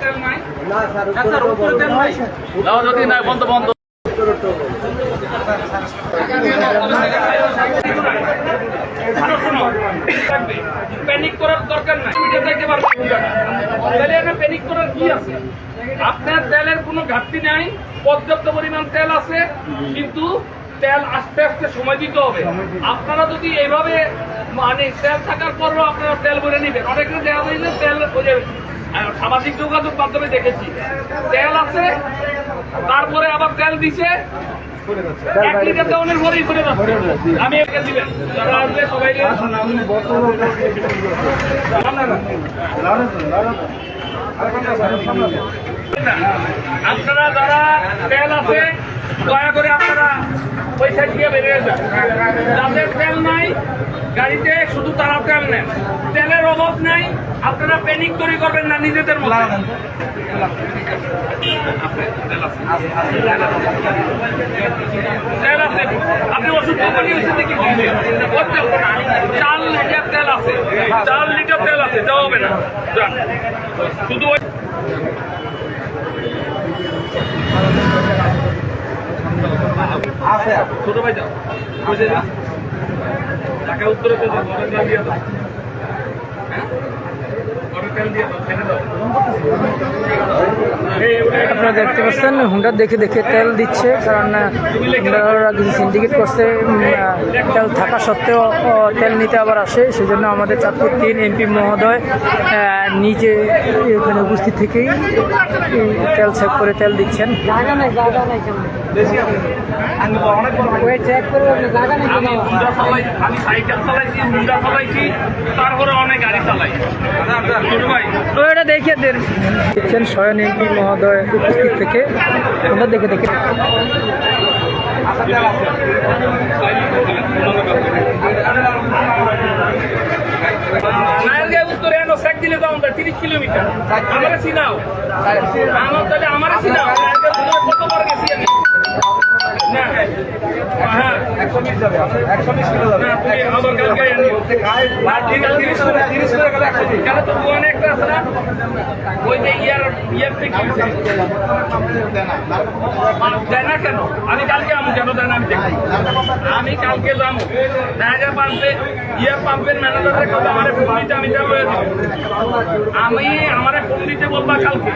তেল নাই? স্যার উপরে তেল নাই। দাও যদি নাই বন্ধ বন্ধ। প্যানিক করার দরকার নাই, দেখতে পারবেন প্যানিক করার কি আছে? আপনার তেলের কোনো ঘাটতি নাই, পর্যাপ্ত পরিমাণ তেল আছে, কিন্তু তেল আস্তে আস্তে সময় দিতে হবে। আপনারা যদি এইভাবে মানে তেল থাকার পরও আপনারা তেল ভরে নেবেন, অনেকে দেখা যায় যে তেল সামাজিক যোগাযোগ মাধ্যমে দেখেছি তেল আছে, তারপরে আবার তেল দিছে 1 লিটার তেলের ভরেই করে যাচ্ছে। আমি একটা দিবেন যারা আসবে সবাইকে আপনারা যারা তেল আছে দয়া করে আপনারা পয়সা দিয়ে বেরিয়ে যান। যাদের তেল নাই গাড়িতে শুধু তারা তেল নেন, তেলের অভাব নাই, আপনারা প্যানিক তৈরি করবেন না নিজেদের মধ্যে। তেল আছে, আপনি ওষুধ কোম্পানি হচ্ছে দেখি 4 লিটার তেল আছে, 4 লিটার তেল আছে, দেওয়া হবে না শুধু ছোট ভাই যাও টাকা উত্তরে তো দিয়ে দাও, আপনারা দেখতে পাচ্ছেন হুন্ডা দেখে দেখে তেল দিচ্ছে, কারণ হুন্ডারা কিছু সিন্ডিকেট করছে, তেল থাকা সত্ত্বেও তেল নিতে আবার আসে। সেজন্য আমাদের চাঁদপুর 3 এমপি মহোদয় নিজে এখানে উপস্থিত থেকেই তেল চেক করে তেল দিচ্ছেন। তারপরে অনেক গাড়ি চালাই ওটা দেখিয়ে দিচ্ছেন স্বয়ং এমপি মহোদয় উপস্থিত থেকে আমরা দেখে দেখে উত্তরে দিলে যাও 30 কিলোমিটার আমার চিনাও, তাহলে আমার চিনাও কত বার গেছি আমি। কেন আমি কালকে আমু কেন দেন আমি কালকে যাবো টাকা পাম্পে পাম্পের ম্যানেজারের কথা আমার ফোন দিতে আমি আমার ফোন দিতে বলবা কালকে।